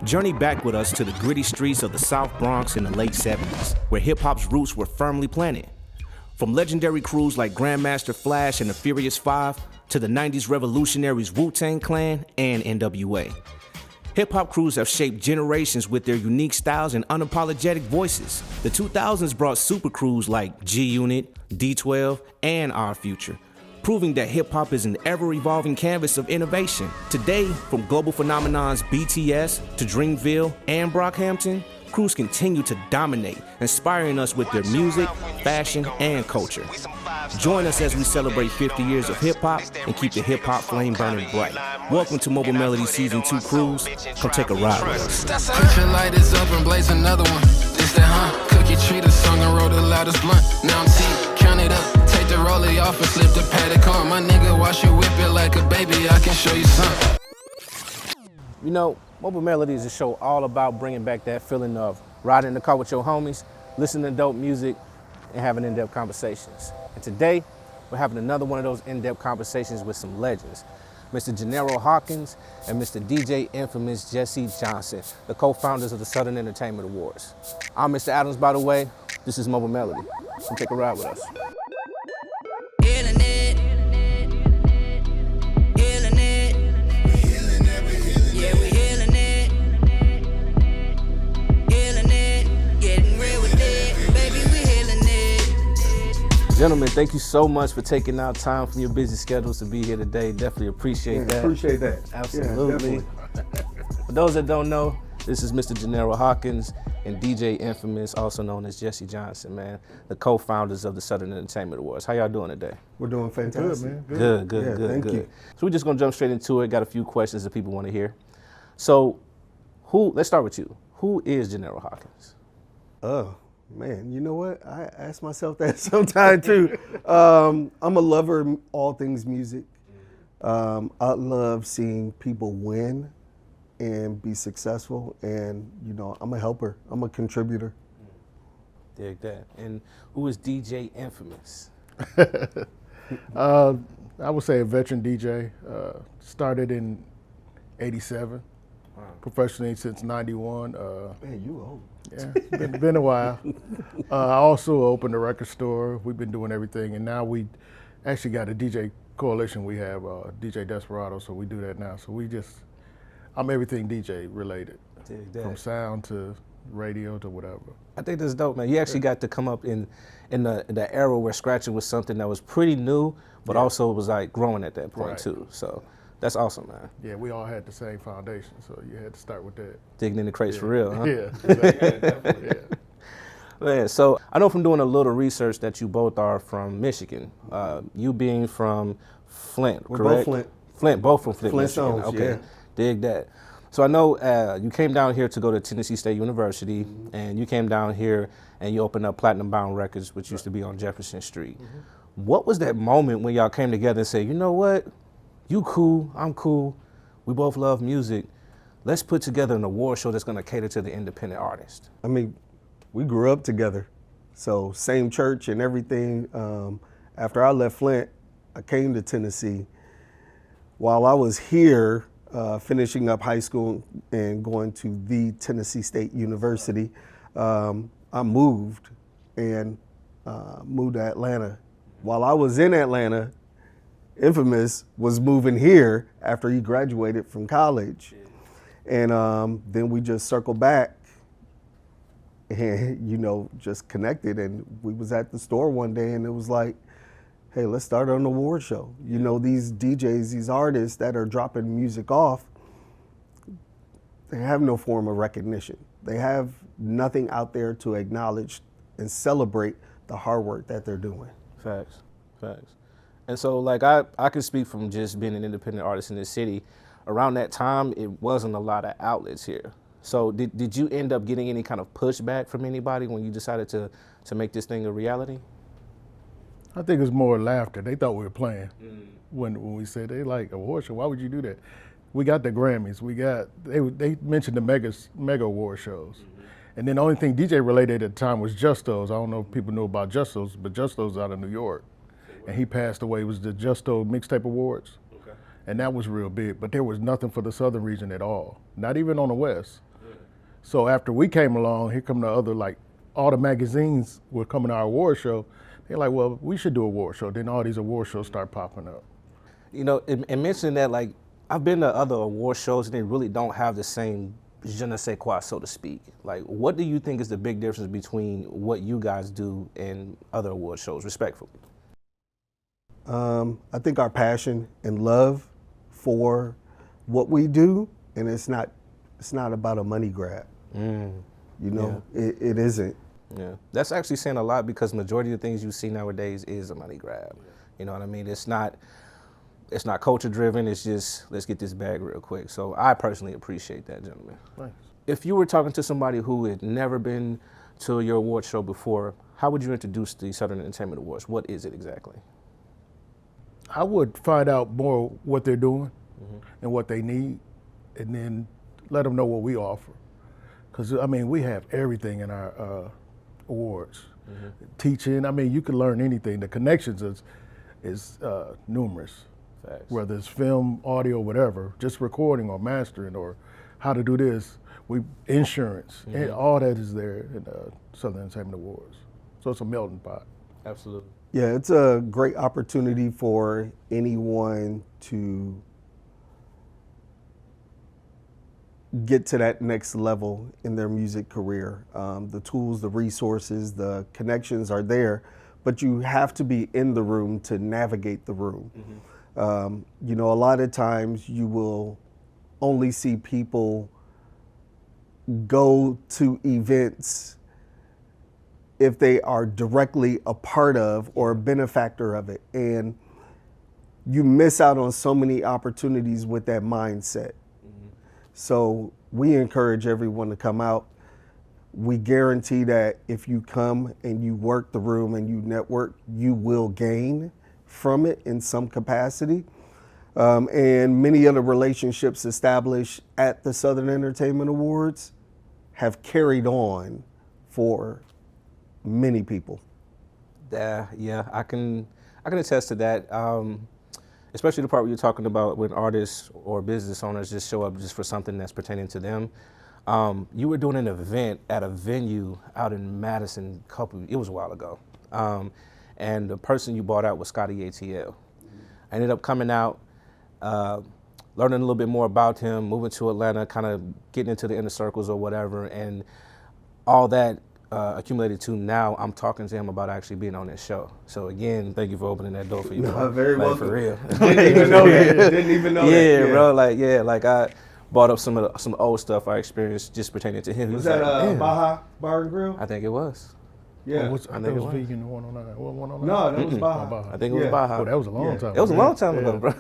Journey back with us to the gritty streets of the South Bronx in the late 70s, where hip-hop's roots were firmly planted. From legendary crews like Grandmaster Flash and the Furious Five to the 90s revolutionaries Wu-Tang Clan and NWA. Hip-hop crews have shaped generations with their unique styles and unapologetic voices. The 2000s brought super crews like G-Unit, D12, and Our Future, proving that hip-hop is an ever-evolving canvas of innovation. Today, from global phenomenons BTS to Dreamville and Brockhampton, crews continue to dominate, inspiring us with their music, fashion, and culture. Join us as we celebrate 50 years of hip-hop and keep the hip-hop flame burning bright. Welcome to Mobile Melody Season 2 Cruise. Come take a ride with us. Put your lighters up and blaze another one. This that, Cookie treat a song and roll the loudest blunt. Now I'm T, count it up. Take the rollie off and slip the paddock on. My nigga, watch you whip it like a baby. I can show you something. You know, Mobile Melody is a show all about bringing back that feeling of riding in the car with your homies, listening to dope music, and having in-depth conversations. And today, we're having another one of those in-depth conversations with some legends, Mr. Janiro Hawkins and Mr. DJ Infamous Jesse Johnson, the co-founders of the Southern Entertainment Awards. I'm Mr.Adamsbtw. This is Mobile Melody. Come take a ride with us. Gentlemen, thank you so much for taking out time from your busy schedules to be here today. Definitely appreciate that. Appreciate that. Absolutely. Yeah, For those that don't know, this is Mr. Janiro Hawkins and DJ Infamous, also known as Jesse Johnson, man, the co-founders of the Southern Entertainment Awards. How y'all doing today? We're doing fantastic. Good, man. Good. Yeah, thank you. So we're just gonna jump straight into it. Got a few questions that people want to hear. So, let's start with you. Who is Janiro Hawkins? Man, you know what? I ask myself that sometime too. I'm a lover of all things music. I love seeing people win and be successful, and you know, I'm a helper. I'm a contributor. Dig that. And who is DJ Infamous? I would say a veteran DJ. Started in '87. Wow. Professionally since '91. Man, you old. Yeah, it's been a while. I also opened a record store. We've been doing everything, and now we actually got a DJ coalition. We have DJ Desperado, so we do that now. So I'm everything DJ related, from sound to radio to whatever. I think that's dope, man. You actually got to come up in the era where scratching was something that was pretty new, but also was like growing at that point too. So that's awesome, man. Yeah, we all had the same foundation, so you had to start with that. Digging in the crates for real, huh? Yeah, exactly. Yeah. Man, so I know from doing a little research that you both are from Michigan. You being from Flint, We're correct? both Flint. Flint, both from Flint, Michigan. Flintstones, Okay, yeah. Dig that. So I know you came down here to go to Tennessee State University, and you came down here and you opened up Platinum Bound Records, which used to be on Jefferson Street. What was that moment when y'all came together and said, you know what? You cool, I'm cool, we both love music. Let's put together an award show that's gonna cater to the independent artist. I mean, we grew up together, so same church and everything. After I left Flint, I came to Tennessee. While I was here, finishing up high school and going to the Tennessee State University, I moved to Atlanta. While I was in Atlanta, Infamous was moving here after he graduated from college. And then we just circled back and, you know, just connected. And we was at the store one day and it was like, hey, let's start an award show. You know, these DJs, these artists that are dropping music off, they have no form of recognition. They have nothing out there to acknowledge and celebrate the hard work that they're doing. Facts. And so, like, I can speak from just being an independent artist in this city. Around that time, it wasn't a lot of outlets here. So did you end up getting any kind of pushback from anybody when you decided to make this thing a reality? I think it was more laughter. They thought we were playing when we said they like award show. Why would you do that? We got the Grammys. They mentioned the mega award shows. And then the only thing DJ related at the time was Justo's. I don't know if people know about Justo's, but Justo's out of New York. And he passed away. It was the Justo Mixtape Awards. Okay. And that was real big, but there was nothing for the Southern region at all. Not even on the West. So after we came along, here come the other, like, all the magazines were coming to our award show. They're like, well, we should do an award show. Then all these award shows start popping up. You know, and mentioning that, like, I've been to other award shows and they really don't have the same je ne sais quoi, so to speak. Like, what do you think is the big difference between what you guys do and other award shows, respectfully? I think our passion and love for what we do, and it's not about a money grab. You know, it isn't. Yeah, that's actually saying a lot, because majority of the things you see nowadays is a money grab. You know what I mean? It's not culture driven. It's just, let's get this bag real quick. So I personally appreciate that, gentlemen. Thanks. If you were talking to somebody who had never been to your award show before, how would you introduce the Southern Entertainment Awards? What is it exactly? I would find out more what they're doing and what they need, and then let them know what we offer. Because, I mean, we have everything in our awards. Teaching, I mean, you can learn anything. The connections is numerous. Facts. Whether it's film, audio, whatever, just recording or mastering or how to do this, insurance, and all that is there in the Southern Entertainment Awards. So it's a melting pot. Absolutely. Yeah, it's a great opportunity for anyone to get to that next level in their music career. The tools, the resources, the connections are there, but you have to be in the room to navigate the room. You know, a lot of times you will only see people go to events if they are directly a part of or a benefactor of it. And you miss out on so many opportunities with that mindset. So we encourage everyone to come out. We guarantee that if you come and you work the room and you network, you will gain from it in some capacity. And many of the relationships established at the Southern Entertainment Awards have carried on for many people. Yeah, I can attest to that. Especially the part where you're talking about when artists or business owners just show up just for something that's pertaining to them. You were doing an event at a venue out in Madison it was a while ago. And the person you brought out was Scotty ATL. I ended up coming out, learning a little bit more about him, moving to Atlanta, kind of getting into the inner circles or whatever, and all that accumulated to now I'm talking to him about actually being on this show. So again, thank you for opening that door for you. No, very like, welcome. For real. Didn't even know that. Didn't even know that. Yeah, bro. Like I brought up some old stuff I experienced just pertaining to him. Was that Baja Bar and Grill? I think it was. Yeah. I think it was Vegan 109. 109. No, that was Baja. I think it was Baja. Oh, that was a long time ago. It was a long time ago, bro.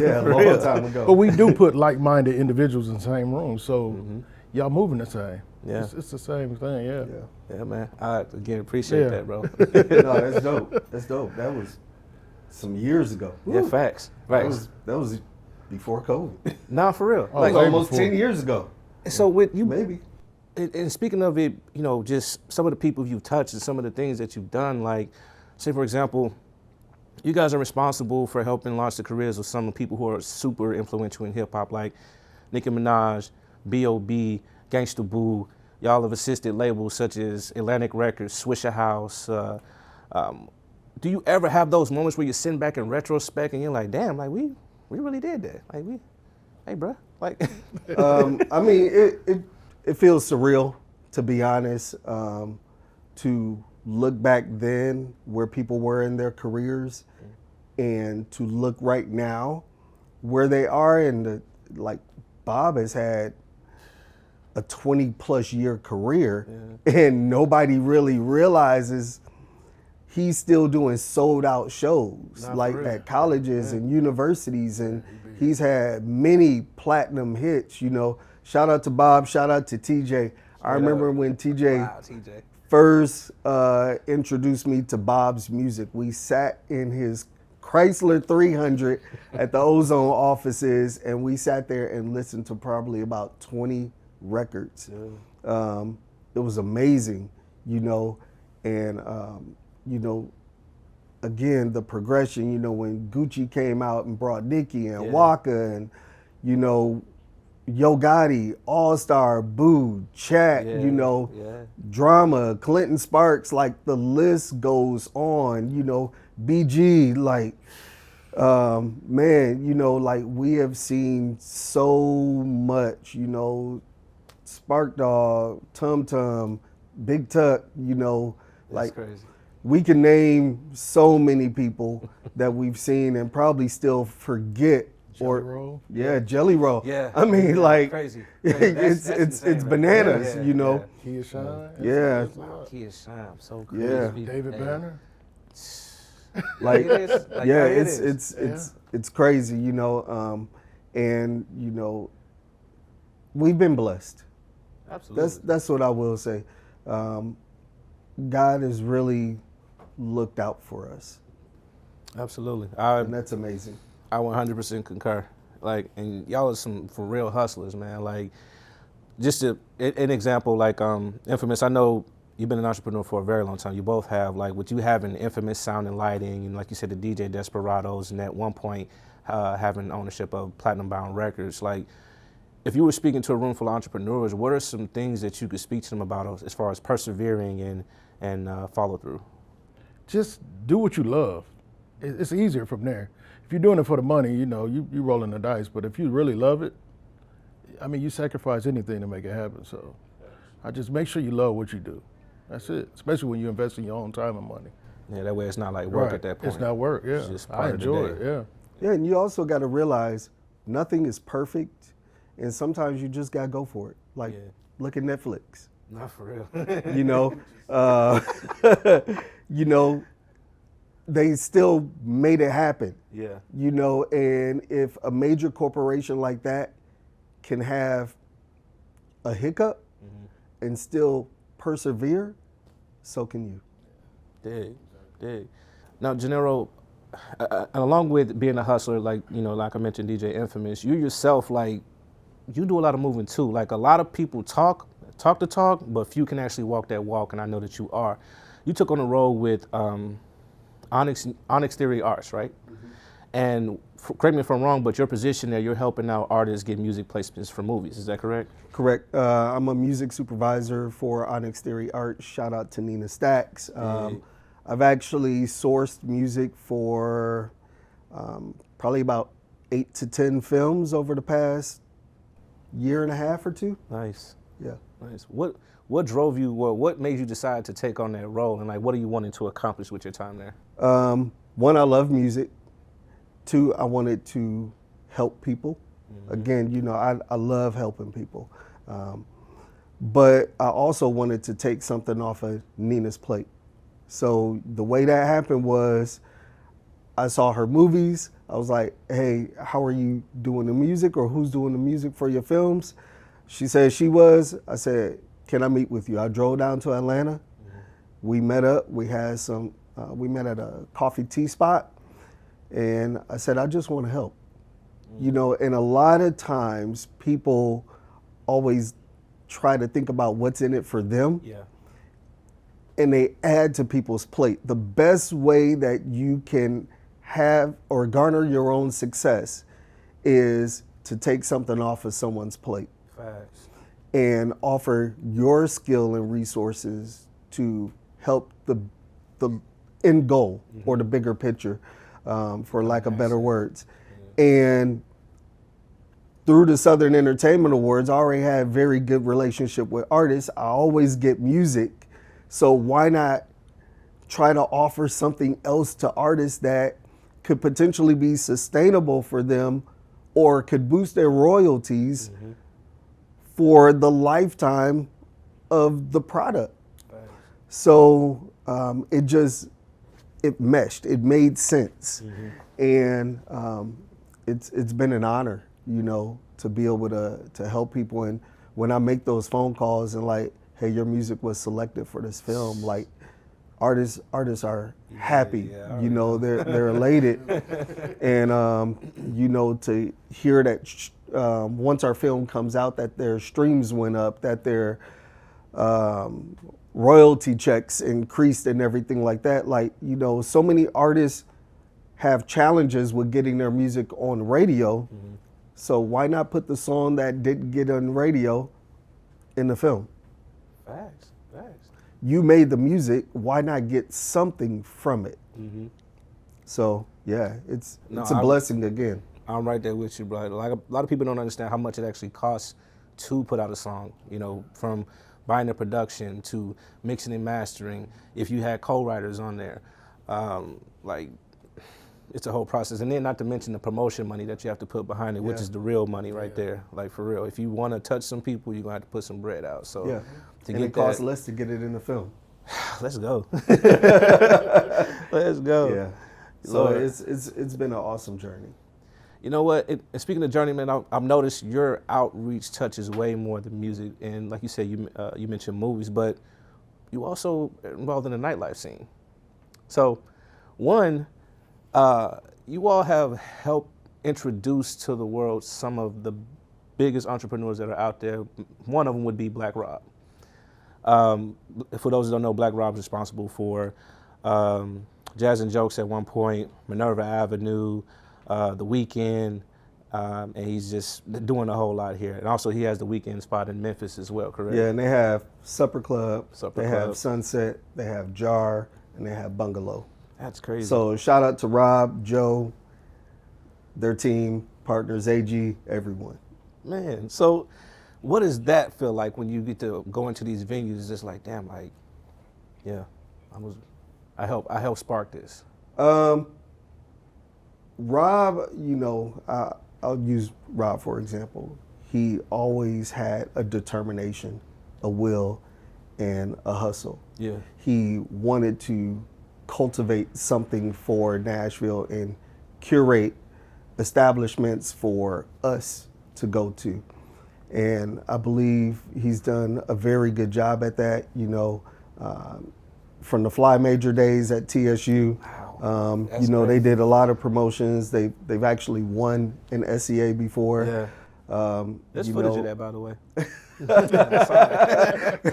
Yeah, a long time ago. But we do put like-minded individuals in the same room, so y'all moving the same. Yeah. It's the same thing, yeah. Yeah, man. I again appreciate that, bro. No, that's dope. That's dope. That was some years ago. Yeah, facts. Facts. That was before COVID. Nah, for real. It was almost 10 years ago. So with you, Maybe. and speaking of it, you know, just some of the people you've touched and some of the things that you've done, like, say for example, you guys are responsible for helping launch the careers of some people who are super influential in hip hop, like Nicki Minaj, B.O.B., Gangsta Boo. Y'all have assisted labels such as Atlantic Records, Swisher House. Do you ever have those moments where you're sitting back in retrospect and you're like, damn, like we really did that. Like hey, bro, like. I mean, it feels surreal, to be honest, to look back then where people were in their careers and to look right now where they are. And like Bob has had a 20+ year career and nobody really realizes he's still doing sold out shows at colleges and universities, and he's had many platinum hits, you know. Shout out to Bob, shout out to TJ. I remember when TJ first introduced me to Bob's music. We sat in his Chrysler 300 at the Ozone offices, and we sat there and listened to probably about 20 records. It was amazing, you know, and you know, again, the progression, you know, when Gucci came out and brought Nicki and Waka, and, you know, Yo Gotti, All Star, Boo, Chat, Yeah, you know, yeah. Drama, Clinton Sparks, like the list goes on, you know, BG, like, man, you know, like we have seen so much, you know, Spark Dog, Tum Tum, Big Tuck, you know, That's like crazy. we can name so many people that we've seen and probably still forget. Jelly Roll? Yeah, Jelly Roll. Yeah. I mean, Yeah, like, crazy. it's That's insane it's right bananas, there. you know. Kia Shine? Yeah. Wow, he is shine. So crazy. Yeah. David Banner? Like, It is. Like, yeah, it it's is. it's crazy, you know. And you know, we've been blessed. Absolutely. That's what I will say. God has really looked out for us, Absolutely. and that's amazing. I 100% concur. Like, and y'all are some for real hustlers, man. Like, just an example, like Infamous. I know you've been an entrepreneur for a very long time. You both have, like, what you have in Infamous Sound and Lighting, and like you said, the DJ Desperados, and at one point having ownership of Platinum Bound Records. Like, if you were speaking to a room full of entrepreneurs, what are some things that you could speak to them about as far as persevering and follow through? Just do what you love. It's easier from there. If you're doing it for the money, you know, you rolling the dice. But if you really love it, I mean, you sacrifice anything to make it happen. So I just make sure you love what you do. That's it. Especially when you invest in your own time and money. Yeah, that way it's not like work at that point. It's not work, yeah. It's just I part of the enjoy day. it, yeah. Yeah, and you also got to realize nothing is perfect, and sometimes you just got to go for it. Like, look at Netflix. Not for real. You know, you know, they still made it happen. Yeah. You know, and if a major corporation like that can have a hiccup and still persevere, so can you. Dig. Now, Janiro, along with being a hustler, like, you know, like I mentioned, DJ Infamous, you yourself, like, you do a lot of moving too. Like, a lot of people talk the talk, but few can actually walk that walk, and I know that you are. You took on a role with Onyx Theory Arts, right? And correct me if I'm wrong, but your position there, you're helping out artists get music placements for movies. Is that correct? Correct. I'm a music supervisor for Onyx Theory Arts. Shout out to Nina Stacks. I've actually sourced music for probably about 8 to 10 films over the past year and a half or two. Nice. Yeah. Nice. What drove you, what made you decide to take on that role, and like, what are you wanting to accomplish with your time there? One, I love music. Two, I wanted to help people. Again, you know, I love helping people. But I also wanted to take something off of Nina's plate. So the way that happened was I saw her movies. I was like, hey, how are you doing the music, or who's doing the music for your films? She said she was. I said, can I meet with you? I drove down to Atlanta. We met up. We had we met at a coffee tea spot. And I said, I just want to help. You know, and a lot of times people always try to think about what's in it for them. Yeah. And they add to people's plate. The best way that you can have or garner your own success is to take something off of someone's plate. Facts. And offer your skill and resources to help the end goal or the bigger picture. For lack of better words. And through the Southern Entertainment Awards, I already had a very good relationship with artists. I always get music. So why not try to offer something else to artists that could potentially be sustainable for them or could boost their royalties for the lifetime of the product. So it meshed, it made sense. And it's been an honor, you know, to be able to help people. And when I make those phone calls and like, hey, your music was selected for this film, like artists are happy, you know, they're elated. And, you know, to hear that once our film comes out, that their streams went up, that their royalty checks increased and everything like that. Like, you know, so many artists have challenges with getting their music on radio. So why not put the song that didn't get on radio in the film? Facts. You made the music. Why not get something from it? Mm-hmm. So yeah, it's a blessing again. I'm right there with you, bro. Like a lot of people don't understand how much it actually costs to put out a song. You know, from buying the production to mixing and mastering. If you had co-writers on there, like it's a whole process. And then not to mention the promotion money that you have to put behind it, which is the real money right there. Like for real, if you want to touch some people, you're gonna have to put some bread out. So yeah, and it costs less to get it in the film. Let's go. Let's go. Yeah. So it's been an awesome journey. You know what? Speaking of journey, man, I've noticed your outreach touches way more than music. And like you said, you mentioned movies, but you also involved in the nightlife scene. So, one, you all have helped introduce to the world some of the biggest entrepreneurs that are out there. One of them would be Black Rob. For those who don't know, Black Rob's responsible for Jazz and Jokes at one point, Minerva Avenue, The Weeknd, and he's just doing a whole lot here. And also he has the Weeknd spot in Memphis as well, correct? Yeah, and they have Supper Club, have Sunset, they have Jar, and they have Bungalow. That's crazy. So shout out to Rob, Joe, their team, partners, AG, everyone. Man, so what does that feel like when you get to go into these venues? It's just like, damn, like, yeah, I helped spark this. Rob, you know, I'll use Rob for example. He always had a determination, a will, and a hustle. Yeah. He wanted to cultivate something for Nashville and curate establishments for us to go to. And I believe he's done a very good job at that, you know, from the Fly Major days at TSU. Wow. You know, they did a lot of promotions. They've actually won an S.E.A. before. Yeah. There's footage of that, by the way.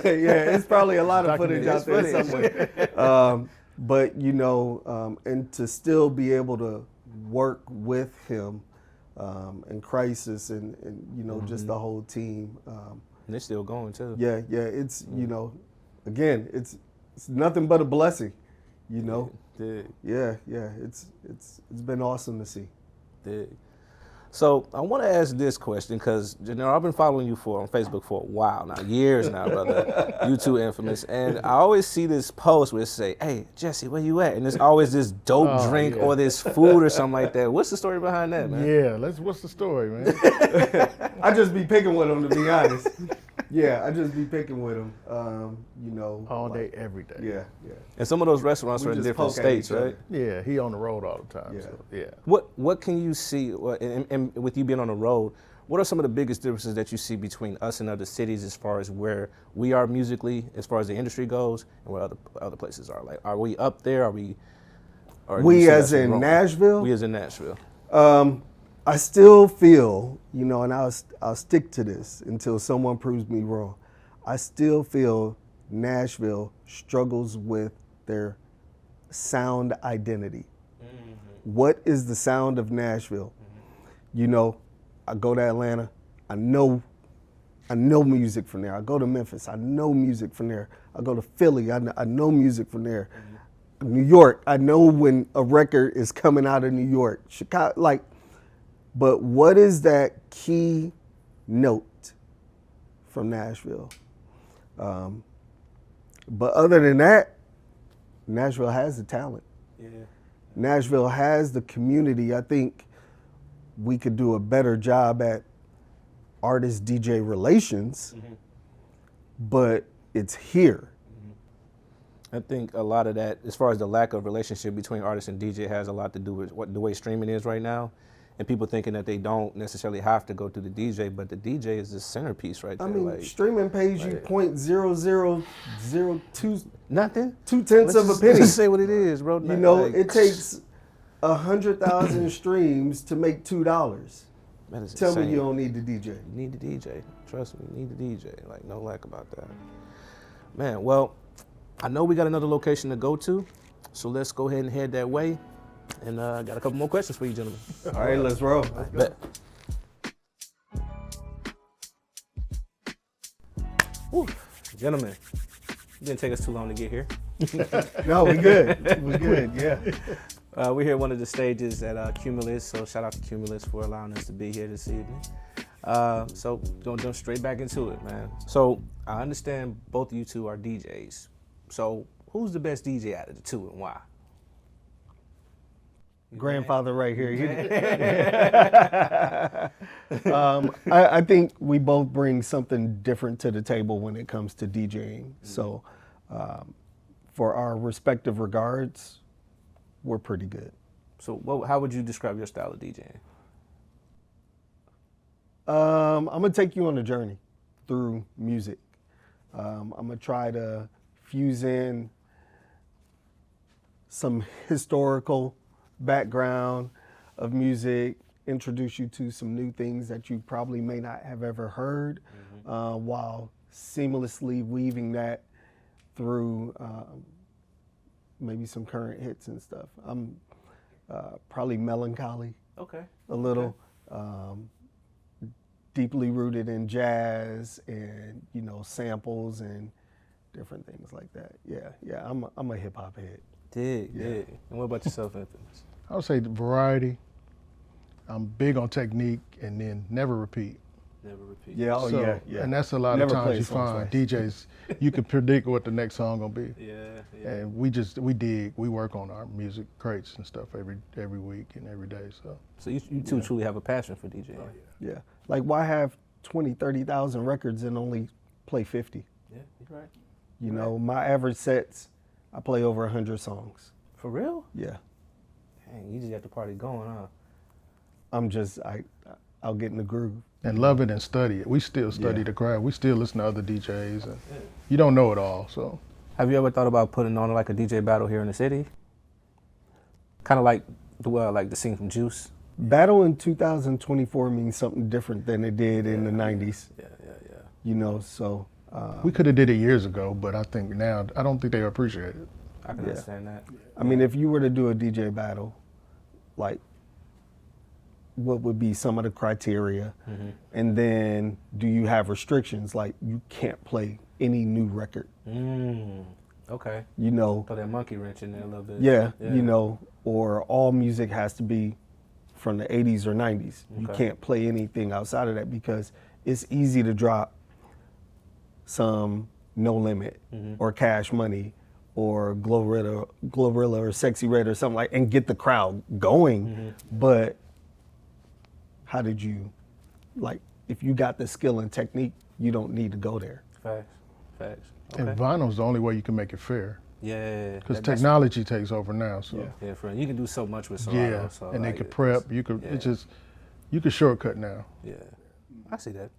Yeah, it's probably a lot of footage out there somewhere. But, you know, and to still be able to work with him and Crisis and you know, just the whole team. And they're still going, too. Yeah, it's, you know, again, it's nothing but a blessing, you know. Yeah, it's been awesome to see. So I want to ask this question because, Janiro, I've been following you on Facebook for a while now, years now, brother. You too infamous. And I always see this post where it say, hey, Jesse, where you at? And there's always this dope drink or this food or something like that. What's the story behind that, man? Yeah, what's the story, man? I just be picking with him, to be honest. Yeah, I just be picking with him, you know. All day, every day. Yeah. And some of those restaurants are in different states, right? Yeah, he on the road all the time. Yeah. So, yeah. What can you see, and with you being on the road, what are some of the biggest differences that you see between us and other cities as far as where we are musically, as far as the industry goes, and where other places are? Like, are we up there? Are we? We as in Nashville? We as in Nashville. I still feel, you know, and I'll stick to this until someone proves me wrong. I still feel Nashville struggles with their sound identity. Mm-hmm. What is the sound of Nashville? Mm-hmm. You know, I go to Atlanta, I know music from there. I go to Memphis, I know music from there. I go to Philly, I know music from there. Mm-hmm. New York, I know when a record is coming out of New York. Chicago, like, but what is that key note from Nashville? But other than that, Nashville has the talent. Yeah. Nashville has the community. I think we could do a better job at artist-DJ relations, but it's here. I think a lot of that, as far as the lack of relationship between artist and DJ, has a lot to do with the way streaming is right now. And people thinking that they don't necessarily have to go through the DJ, but the DJ is the centerpiece right there. I mean, like, streaming pays you .0002 nothing. 0.2 of a penny. Let's say what it is, bro. You know, it takes 100,000 streams to make $2. That is Tell insane. me you don't need the DJ. You need the DJ. Trust me, you need the DJ. Like, no lack about that. Man, well, I know we got another location to go to, so let's go ahead and head that way. And I got a couple more questions for you, gentlemen. All right, let's roll. Bet. Whew. Gentlemen, it didn't take us too long to get here. No, we good. We good. Yeah. We're here at one of the stages at Cumulus, so shout out to Cumulus for allowing us to be here this evening. So don't jump straight back into it, man. So I understand both of you two are DJs. So who's the best DJ out of the two and why? Grandfather right here. I think we both bring something different to the table when it comes to DJing. So for our respective regards, we're pretty good. So how would you describe your style of DJing? I'm gonna take you on a journey through music. I'm gonna try to fuse in some historical background of music, introduce you to some new things that you probably may not have ever heard, while seamlessly weaving that through maybe some current hits and stuff. I'm probably melancholy, a little, deeply rooted in jazz and samples and different things like that. Yeah, I'm a hip hop head. Dig. And what about yourself, Infamous? I would say the variety. I'm big on technique and then never repeat. Never repeat. Yeah, So, yeah. And that's a lot Never of play times you a song find twice. DJs, you can predict what the next song gonna be. Yeah. And we work on our music crates and stuff every week and every day. So you two truly have a passion for DJing. Yeah. Like, why have 20, 30,000 records and only play 50? Yeah, you're right. You know, my average sets, I play over 100 songs. For real? Yeah. Dang, you just got the party going, huh? I'll get in the groove. And love it and study it. We still study the craft. We still listen to other DJs. And you don't know it all, so. Have you ever thought about putting on like a DJ battle here in the city? Kind of like the scene from Juice. Battle in 2024 means something different than it did in the 90s. Yeah. You know, so. We could have did it years ago, but I think now, I don't think they appreciate it. I can understand that. I mean, if you were to do a DJ battle, like, what would be some of the criteria? And then do you have restrictions? Like, you can't play any new record. Okay. You know. Throw that monkey wrench in there a little bit. Yeah, you know, or all music has to be from the 80s or 90s. You can't play anything outside of that because it's easy to drop some No Limit or Cash Money or Glorilla or Sexy Red or something like, and get the crowd going. But how did you, like, if you got the skill and technique, you don't need to go there. Facts. Okay. And vinyl's the only way you can make it fair. Yeah. Because technology takes over now, so. Yeah, for you can do so much with Serato. Yeah, so and they like, could prep. You could you could shortcut now. Yeah, I see that.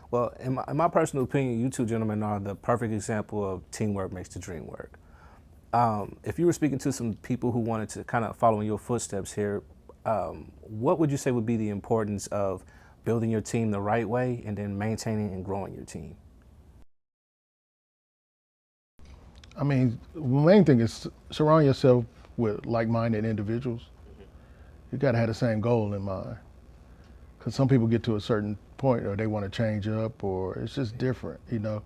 Well, in my personal opinion, you two gentlemen are the perfect example of teamwork makes the dream work. If you were speaking to some people who wanted to kind of follow in your footsteps here, what would you say would be the importance of building your team the right way and then maintaining and growing your team? I mean, the main thing is surround yourself with like-minded individuals. You got to have the same goal in mind. Because some people get to a certain point or they want to change up or it's just different, you know.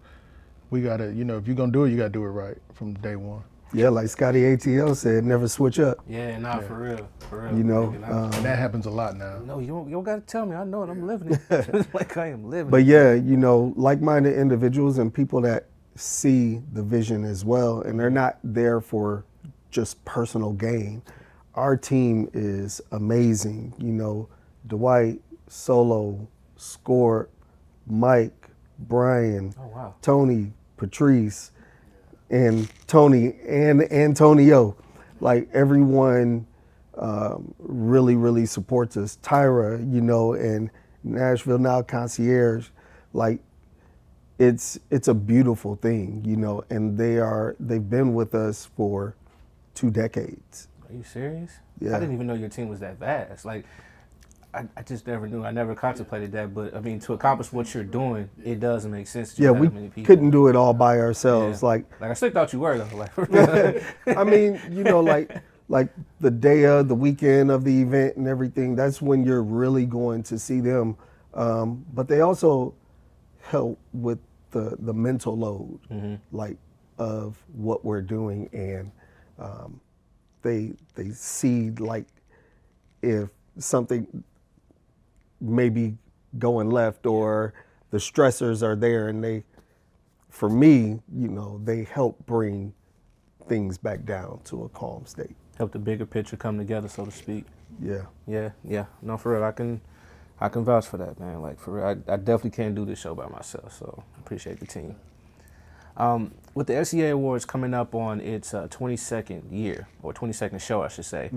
We got to, if you're going to do it, you got to do it right from day one. Yeah, like Scotty ATL said, never switch up. Yeah, for real. You know, and that happens a lot now. No, you don't got to tell me. I know it. I'm living it. Like I am living it. But yeah, you know, like-minded individuals and people that see the vision as well, and they're not there for just personal gain. Our team is amazing. You know, Dwight, Solo, Scorp, Mike, Brian, Tony, Patrice, and Tony and Antonio. Like, everyone really, really supports us. Tyra, you know, and Nashville Now Concierge, like, it's a beautiful thing, you know, and they've been with us for 2 decades. Are you serious? Yeah. I didn't even know your team was that vast. Like, I just never knew. I never contemplated that. But, I mean, to accomplish what you're doing, it does make sense to Yeah, have we that many people. couldn't do it all by ourselves. Yeah. Like I still thought you were, though. Like, I mean, you know, like the day of, the weekend of the event and everything, that's when you're really going to see them. But they also help with the mental load, like of what we're doing, and they see like if something may be going left or the stressors are there, and for me, they help bring things back down to a calm state. Help the bigger picture come together, so to speak. Yeah. Yeah. No, for real, I can vouch for that, man. Like, for real, I definitely can't do this show by myself, so appreciate the team. With the S.E.A. Awards coming up on its 22nd year, or 22nd show, I should say,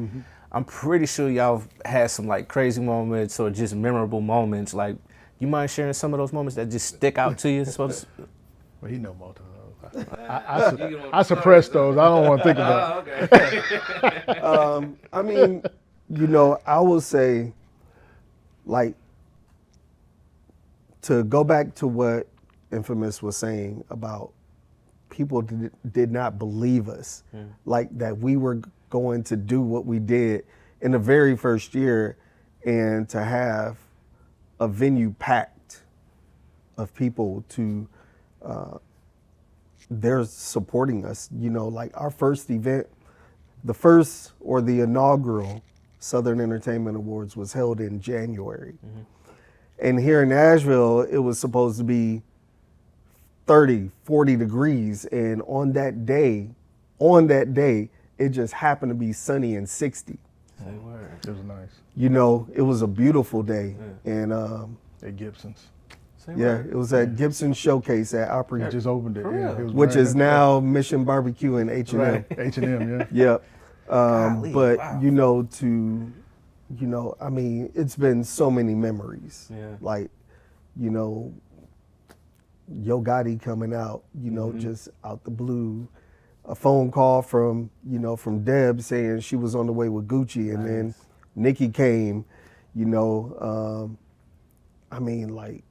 I'm pretty sure y'all had some like crazy moments or just memorable moments. Like, you mind sharing some of those moments that just stick out to you? Well, he know most of those. I suppress those. I don't want to think about it. I mean, I will say, like, to go back to what Infamous was saying about people did not believe us, like that we were going to do what we did in the very first year, and to have a venue packed of people to, they're supporting us. Like our first event, the inaugural Southern Entertainment Awards was held in January. And here in Nashville, it was supposed to be 30, 40 degrees. And on that day, it just happened to be sunny and 60. It was nice. It was a beautiful day. And At Gibson's. it was at Gibson's Showcase at Opry. They just opened it. Yeah, it was which brand is new. now Mission Barbecue and H&M. Right. H&M, yeah. Yep. Golly, But wow. I mean, it's been so many memories. Yeah. Like, Yo Gotti coming out, just out the blue. A phone call from Deb saying she was on the way with Gucci, and then Nicki came, I mean, like,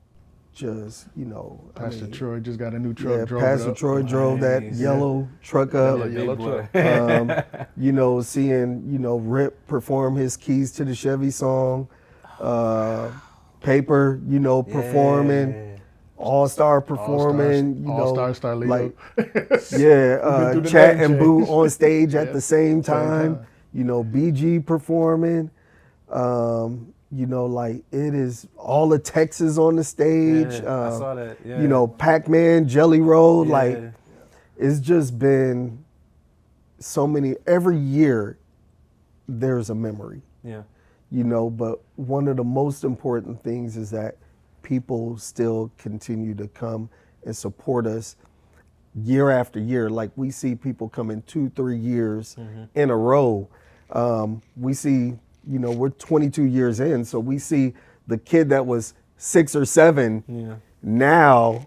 just, Pastor Troy just got a new truck. yeah, drove Pastor it up. Troy drove that Nice. yellow truck up. Yeah, yellow boy. truck. Seeing, Rip perform his Keys to the Chevy song, Paper, performing, All-Star performing, All-Star Starlito. like, do the Chat name and Boo change. on stage at Yeah, the same same time, time. BG performing, like it is all of Texas on the stage. Yeah, I saw that. Yeah. Pac-Man, Jelly Roll, like Yeah. it's just been so many. Every year there's a memory, Yeah. but one of the most important things is that people still continue to come and support us year after year. Like we see people coming 2-3 years in a row. We see, we're 22 years in, so we see the kid that was 6 or 7 now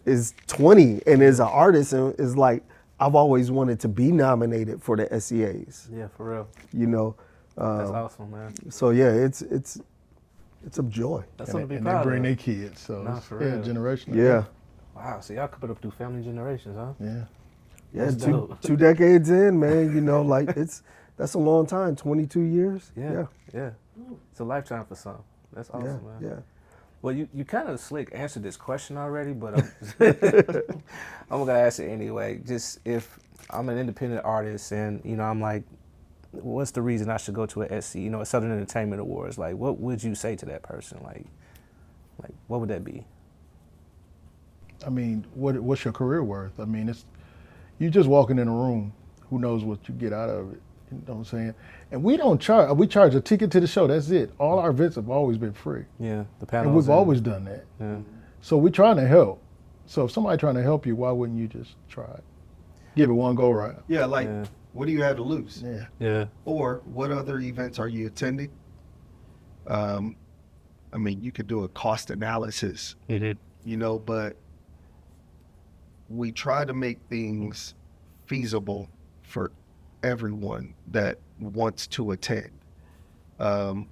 is 20 and is an artist and is like, I've always wanted to be nominated for the S.E.As. Yeah, for real. That's That's awesome, man. So yeah, it's a joy. That's something to be And proud they bring of. their kids, so Nah, it's, for yeah, real. generational. Yeah. Wow, so y'all could put up through family generations, huh? Yeah. Yeah, That's two dope. 2 decades in, man, like that's a long time, 22 years. Yeah. It's a lifetime for some. That's awesome, man. Yeah. Well, you kind of slick answered this question already, but I'm gonna ask it anyway. Just if I'm an independent artist and I'm like, what's the reason I should go to a SC, a Southern Entertainment Awards? Like, what would you say to that person? Like what would that be? I mean, what's your career worth? I mean, you just walking in a room. Who knows what you get out of it? You know what I'm saying? And we don't charge. We charge a ticket to the show. That's it. All our events have always been free, Yeah, the panels. and we've always done that. Yeah. So we're trying to help. So if somebody trying to help you, why wouldn't you just try it? Give it one go round. Yeah, like Yeah. what do you have to lose? Yeah. Yeah. Or what other events are you attending? I mean, you could do a cost analysis, but we try to make things feasible for everyone that wants to attend. And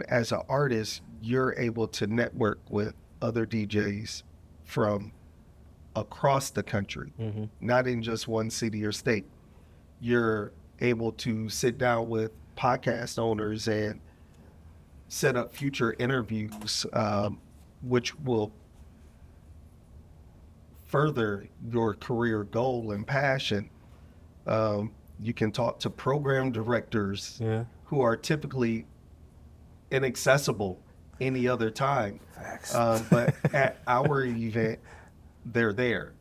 as an artist, you're able to network with other DJs from across the country, not in just one city or state. You're able to sit down with podcast owners and set up future interviews, which will further your career goal and passion, you can talk to program directors who are typically inaccessible any other time. Facts. But at our event, they're there.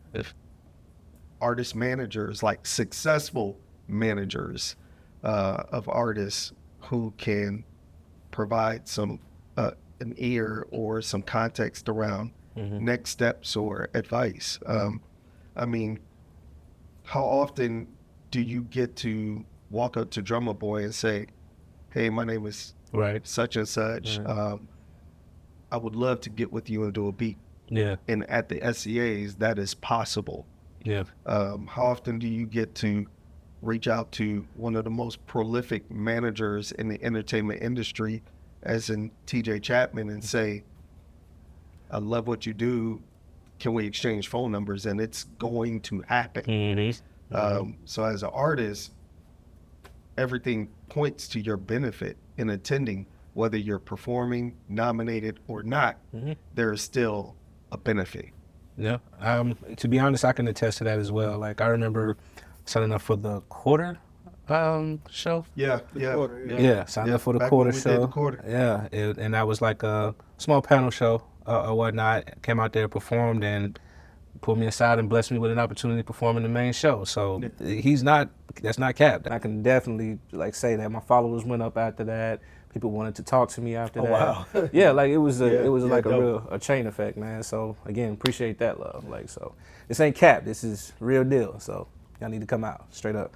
Artist managers, like successful managers of artists who can provide some an ear or some context around next steps or advice. I mean, how often do you get to walk up to Drummer Boy and say, hey, my name is such and such. I would love to get with you and do a beat. Yeah. And at the S.E.As, that is possible. Yeah. How often do you get to reach out to one of the most prolific managers in the entertainment industry, as in T.J. Chapman, and say, I love what you do. Can we exchange phone numbers? And it's going to happen. So as an artist, everything points to your benefit in attending, whether you're performing, nominated or not. There is still a benefit. Yeah. To be honest, I can attest to that as well. Like, I remember signing up for the Quarter show. Signing up for the Quarter show. Yeah, and that was like a small panel show or whatnot. Came out there, performed, and pulled me aside and blessed me with an opportunity to perform in the main show. So that's not capped. I can definitely like say that my followers went up after that. People wanted to talk to me after that. Wow. Yeah, like it was like dope. a chain effect, man. So again, appreciate that love. Like, so this ain't capped. This is real deal. So y'all need to come out straight up.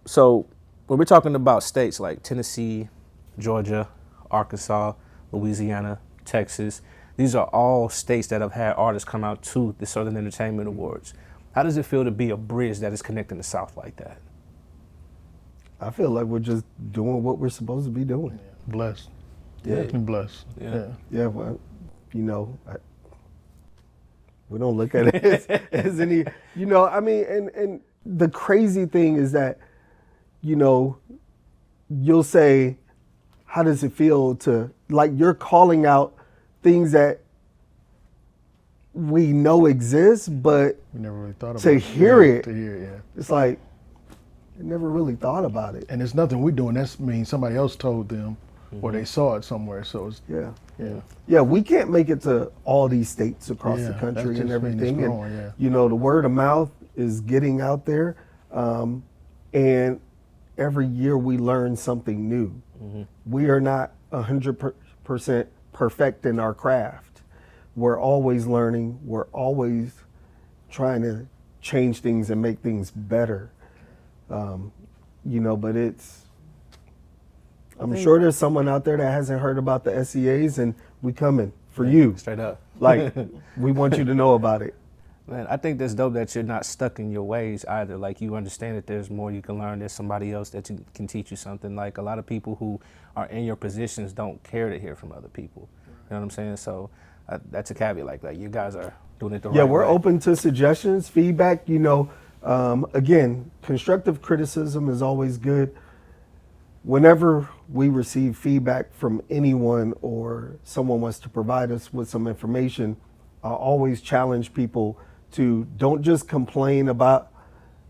So when we're talking about states like Tennessee, Georgia, Arkansas, Louisiana, Texas, these are all states that have had artists come out to the Southern Entertainment Awards. How does it feel to be a bridge that is connecting the South like that? I feel like we're just doing what we're supposed to be doing. Blessed. Yeah. Definitely blessed. Yeah, well, you know, we don't look at it as any, you know, I mean, and the crazy thing is that, you know, you'll say, how does it feel to, like, you're calling out things that we know exist, but We never really thought about to it. hear it, To hear it, yeah. it's like, I never really thought about it. And it's nothing we're doing. That means somebody else told them or they saw it somewhere. So it's, Yeah, we can't make it to all these states across the Yeah, country that's and just mean it's everything. growing, And, yeah. you know, the word of mouth is getting out there. And every year we learn something new. We are not 100% perfect in our craft. We're always learning. We're always trying to change things and make things better. You know, but I'm sure there's someone out there that hasn't heard about the S.E.As, and we coming for you. Straight up. Like, we want you to know about it. Man, I think that's dope that you're not stuck in your ways either. Like, you understand that there's more you can learn. There's somebody else that can teach you something. Like, a lot of people who are in your positions don't care to hear from other people. You know what I'm saying? So that's a caveat. Like you guys are doing it the right way. Yeah, we're open to suggestions, feedback. You know, again, constructive criticism is always good. Whenever we receive feedback from anyone or someone wants to provide us with some information, I always challenge people to don't just complain about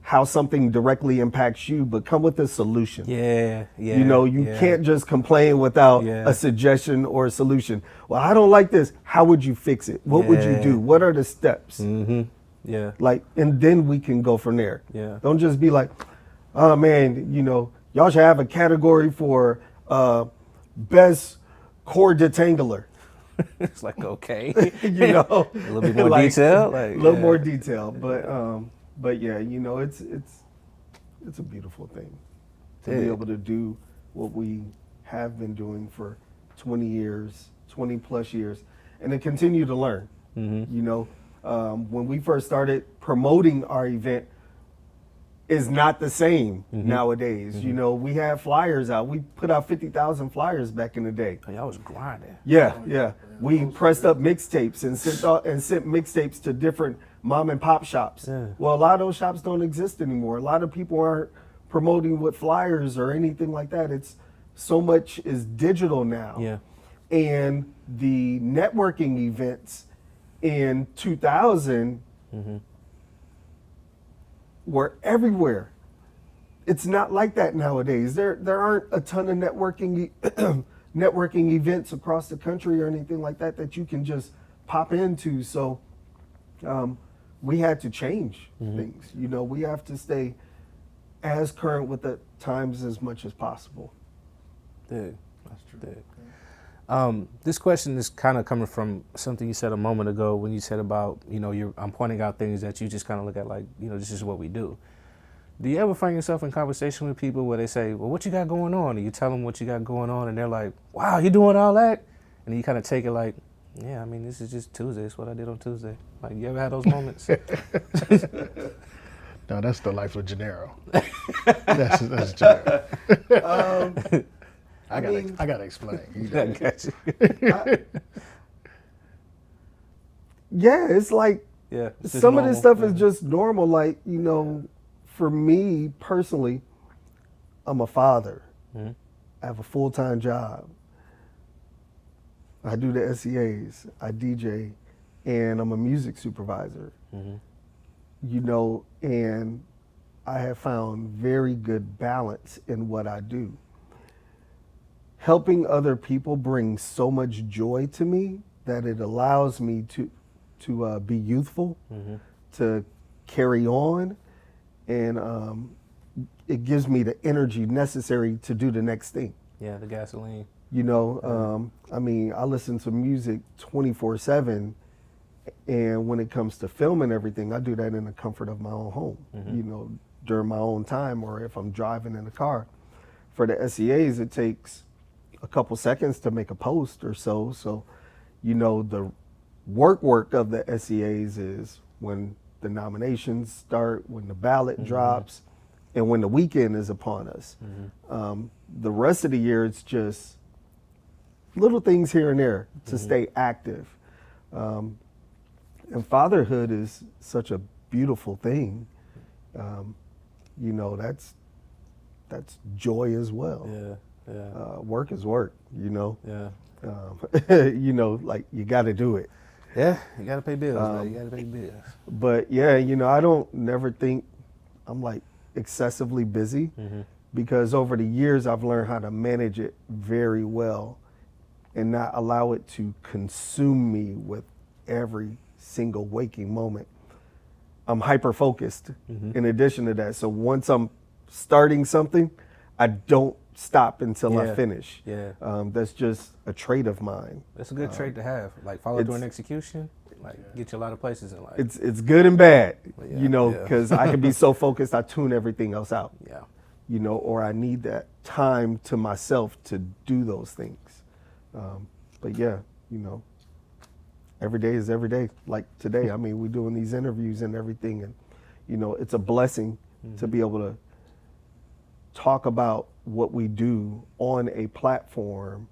how something directly impacts you, but come with a solution. Yeah. You know, you can't just complain without a suggestion or a solution. Well, I don't like this. How would you fix it? What would you do? What are the steps? Yeah. Like, and then we can go from there. Yeah. Don't just be like, oh man, you know, y'all should have a category for best chord detangler. It's like, okay. You know, A little bit more detail. Like, a little more detail, but yeah, you know, it's a beautiful thing to be able to do what we have been doing for 20 years, 20 plus years, and to continue to learn. You know, when we first started promoting our event, is not the same nowadays. You know, we had flyers out. We put out 50,000 flyers back in the day. Oh, y'all was grinding. Yeah. We pressed up mixtapes and sent mixtapes to different mom and pop shops. Yeah. Well, a lot of those shops don't exist anymore. A lot of people aren't promoting with flyers or anything like that. It's so much is digital now. Yeah. And the networking events in 2000 were everywhere. It's not like that nowadays. There aren't a ton of networking events across the country or anything like that that you can just pop into. So we had to change things. You know, we have to stay as current with the times as much as possible. Dig. That's true. Dig. This question is kind of coming from something you said a moment ago when you said about, you know, I'm pointing out things that you just kind of look at like, you know, this is what we do. Do you ever find yourself in conversation with people where they say, well, what you got going on? And you tell them what you got going on and they're like, wow, you doing all that? And you kind of take it like, yeah, I mean, this is just Tuesday. It's what I did on Tuesday. Like, you ever had those moments? No, that's the life of Janiro. that's Janiro. I gotta explain. I got you. Yeah, it's like some of this stuff is just normal. Like, you know, for me personally, I'm a father. I have a full-time job. I do the S.E.As. I DJ, and I'm a music supervisor. You know, and I have found very good balance in what I do. Helping other people brings so much joy to me that it allows me to be youthful, to carry on, and it gives me the energy necessary to do the next thing. Yeah, the gasoline. You know, I mean, I listen to music 24/7, and when it comes to film and everything, I do that in the comfort of my own home, you know, during my own time, or if I'm driving in the car. For the S.E.As, it takes a couple seconds to make a post or so. So, you know, the work of the S.E.As is when the nominations start, when the ballot drops, and when the weekend is upon us. The rest of the year, it's just little things here and there to stay active. And fatherhood is such a beautiful thing. You know, that's joy as well. Work is work, you know. You know, like, you got to do it. Yeah, you got to pay bills, man. You got to pay bills. But yeah, you know, I don't never think I'm like excessively busy because over the years I've learned how to manage it very well and not allow it to consume me with every single waking moment. I'm hyper focused in addition to that. So once I'm starting something, I don't stop until I finish. That's just a trait of mine. That's a good trait to have. Like, follow through in execution, like, get you a lot of places in life. It's good and bad, you know, because I can be so focused, I tune everything else out. You know, or I need that time to myself to do those things. But yeah, you know, every day is every day. Like today, I mean, we're doing these interviews and everything, and you know, it's a blessing to be able to talk about what we do on a platform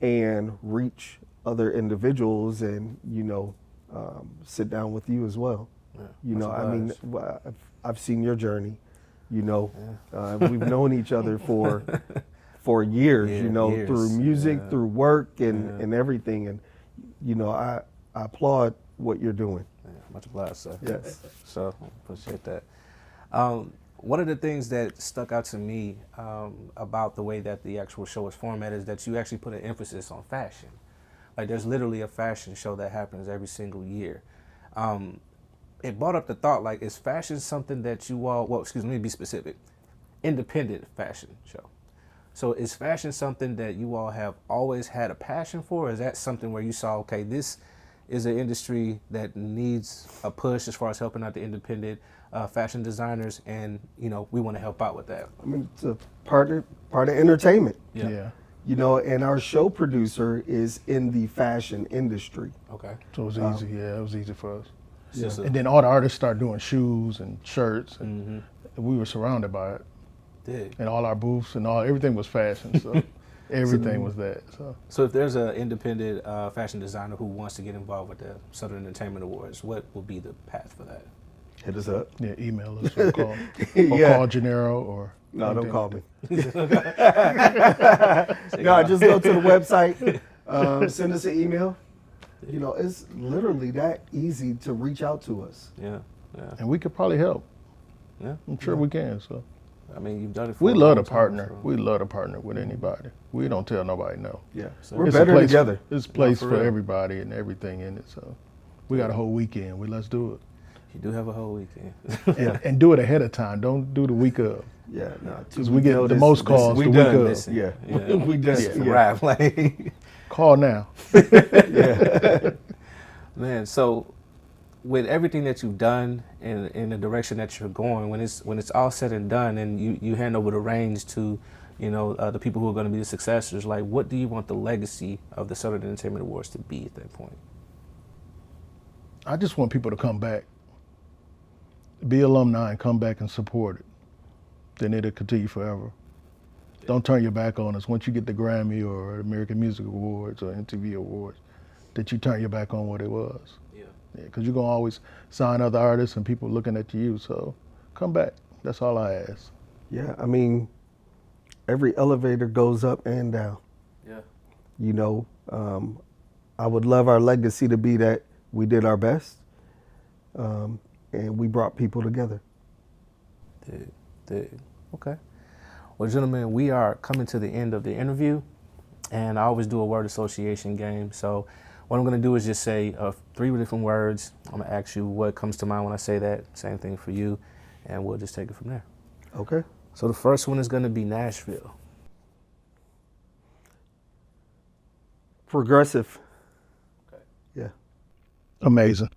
and reach other individuals, and you know, sit down with you as well. You know, I mean, I've seen your journey. You know, we've known each other for years. You know, through music, through work, and everything. And you know, I applaud what you're doing. Much obliged, sir. Yes. So appreciate that. One of the things that stuck out to me about the way that the actual show is formatted is that you actually put an emphasis on fashion. Like, there's literally a fashion show that happens every single year. It brought up the thought, like, is fashion something that you all, well, excuse me, let me be specific, independent fashion show. So is fashion something that you all have always had a passion for, or is that something where you saw, okay, this is an industry that needs a push as far as helping out the independent fashion designers, and you know, we want to help out with that? I mean, it's a part of entertainment. Yeah. You know, and our show producer is in the fashion industry. Okay. So it was easy. It was easy for us. Yeah. And then all the artists started doing shoes and shirts, and we were surrounded by it. And all our booths and everything was fashion. So everything was that. So if there's an independent fashion designer who wants to get involved with the Southern Entertainment Awards, what will be the path for that? Hit us up. Yeah, email us or call, call Janiro or. No, don't call me. No, just go to the website, send us an email, You know, it's literally that easy to reach out to us. Yeah. And we could probably help. Yeah. I'm sure we can. So I mean, you've done it for we a love long to time, partner. so. We love to partner with anybody. We don't tell nobody no. Yeah, So we're It's a better place- together. It's a place for for real. everybody and everything in it. So we got a whole weekend. Let's do You do have a whole weekend. it. And do it ahead of time. Don't do the week of. Yeah, nah. Because we get the most calls we the week done. of. Listen. Yeah, Yeah. we done. It's a Yeah. wrap. Like, Call now. man. So, with everything that you've done and in the direction that you're going, when it's all said and done, and you hand over the reins to, the people who are going to be the successors, like, what do you want the legacy of the Southern Entertainment Awards to be at that point? I just want people to come back, be alumni, and come back and support it. Then it'll continue forever. Don't turn your back on us. Once you get the Grammy or American Music Awards or MTV Awards, that you turn your back on what it was. Yeah. Because you're going to always sign other artists and people looking at you. So come back. That's all I ask. Yeah, I mean, every elevator goes up and down. Yeah. You know, I would love our legacy to be that we did our best, and we brought people together. Okay. Well, gentlemen, we are coming to the end of the interview, and I always do a word association game. So what I'm going to do is just say 3 different words. I'm going to ask you what comes to mind when I say that. Same thing for you, and we'll just take it from there. Okay. So the first one is going to be Nashville. Progressive. Okay. Yeah. Amazing.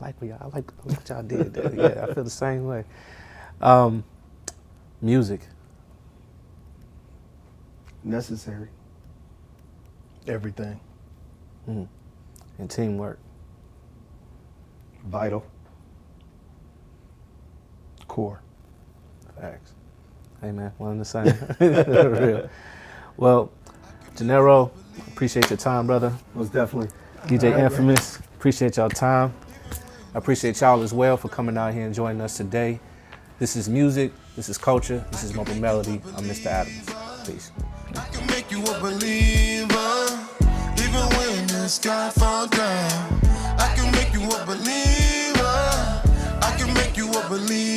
I like what y'all did there. Yeah, I feel the same way. Music. Necessary. Everything. And teamwork. Vital. Core. Facts. Hey man, one and the same. Real. Well, Janiro, appreciate your time, brother. Most definitely. DJ Infamous, appreciate y'all time. I appreciate y'all as well for coming out here and joining us today. This is music, this is culture, this is Mobile Melody. I'm Mr. Adams. Peace. I can make you a believer, even when the sky falls down. I can make you a believer. I can make you a believer.